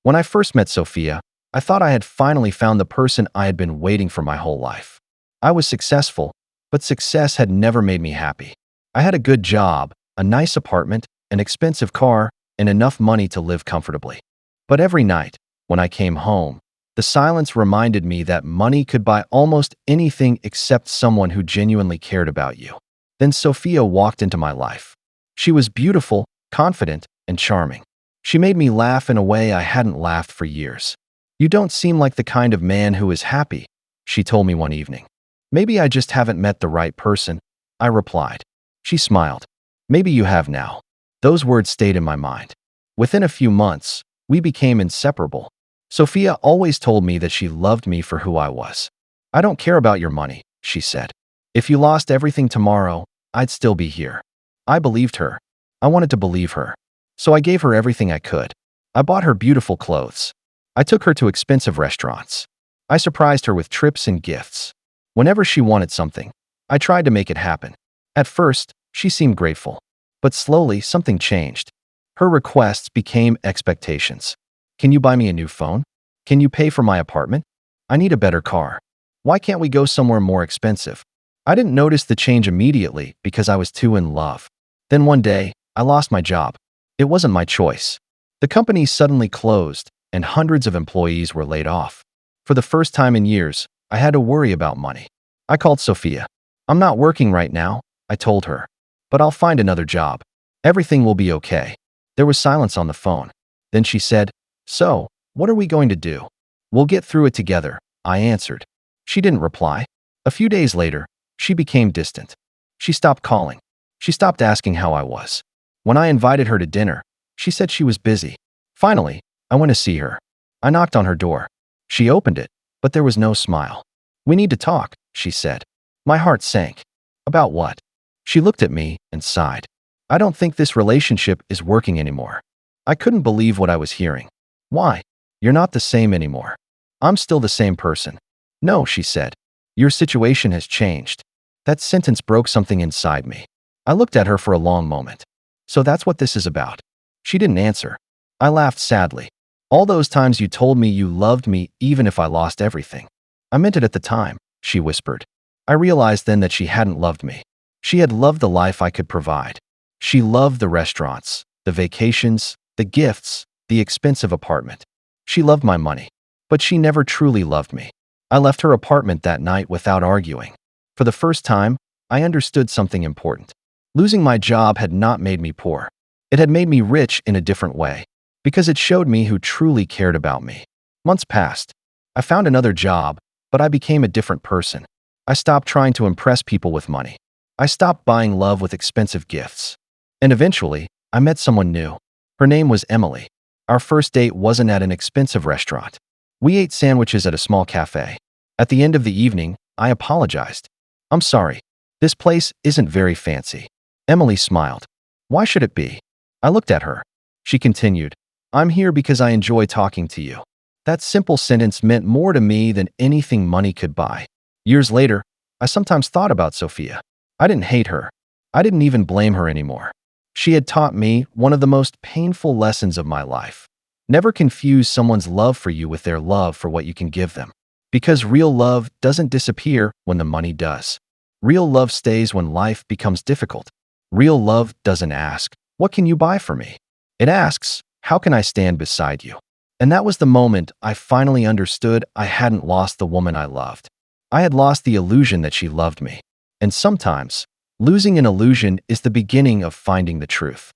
When I first met Sophia, I thought I had finally found the person I had been waiting for my whole life. I was successful, but success had never made me happy. I had a good job, a nice apartment, an expensive car, and enough money to live comfortably. But every night, when I came home, the silence reminded me that money could buy almost anything except someone who genuinely cared about you. Then Sophia walked into my life. She was beautiful, confident, and charming. She made me laugh in a way I hadn't laughed for years. "You don't seem like the kind of man who is happy," she told me one evening. "Maybe I just haven't met the right person," I replied. She smiled. "Maybe you have now." Those words stayed in my mind. Within a few months, we became inseparable. Sophia always told me that she loved me for who I was. "I don't care about your money," she said. "If you lost everything tomorrow, I'd still be here." I believed her. I wanted to believe her. So I gave her everything I could. I bought her beautiful clothes. I took her to expensive restaurants. I surprised her with trips and gifts. Whenever she wanted something, I tried to make it happen. At first, she seemed grateful. But slowly, something changed. Her requests became expectations. "Can you buy me a new phone? Can you pay for my apartment? I need a better car. Why can't we go somewhere more expensive?" I didn't notice the change immediately because I was too in love. Then one day, I lost my job. It wasn't my choice. The company suddenly closed, and hundreds of employees were laid off. For the first time in years, I had to worry about money. I called Sophia. "I'm not working right now," I told her, "but I'll find another job. Everything will be okay." There was silence on the phone. Then she said, "So, what are we going to do?" "We'll get through it together," I answered. She didn't reply. A few days later, she became distant. She stopped calling. She stopped asking how I was. When I invited her to dinner, she said she was busy. Finally, I went to see her. I knocked on her door. She opened it, but there was no smile. "We need to talk," she said. My heart sank. "About what?" She looked at me and sighed. "I don't think this relationship is working anymore." I couldn't believe what I was hearing. "Why? You're not the same anymore." "I'm still the same person." "No," she said. "Your situation has changed." That sentence broke something inside me. I looked at her for a long moment. "So that's what this is about?" She didn't answer. I laughed sadly. "All those times you told me you loved me even if I lost everything." "I meant it at the time," she whispered. I realized then that she hadn't loved me. She had loved the life I could provide. She loved the restaurants, the vacations, the gifts, the expensive apartment. She loved my money. But she never truly loved me. I left her apartment that night without arguing. For the first time, I understood something important. Losing my job had not made me poor. It had made me rich in a different way, because it showed me who truly cared about me. Months passed. I found another job, but I became a different person. I stopped trying to impress people with money. I stopped buying love with expensive gifts. And eventually, I met someone new. Her name was Emily. Our first date wasn't at an expensive restaurant. We ate sandwiches at a small cafe. At the end of the evening, I apologized. "I'm sorry. This place isn't very fancy." Emily smiled. "Why should it be?" I looked at her. She continued, "I'm here because I enjoy talking to you." That simple sentence meant more to me than anything money could buy. Years later, I sometimes thought about Sophia. I didn't hate her. I didn't even blame her anymore. She had taught me one of the most painful lessons of my life. Never confuse someone's love for you with their love for what you can give them. Because real love doesn't disappear when the money does. Real love stays when life becomes difficult. Real love doesn't ask, "What can you buy for me?" It asks, "How can I stand beside you?" And that was the moment I finally understood I hadn't lost the woman I loved. I had lost the illusion that she loved me. And sometimes, losing an illusion is the beginning of finding the truth.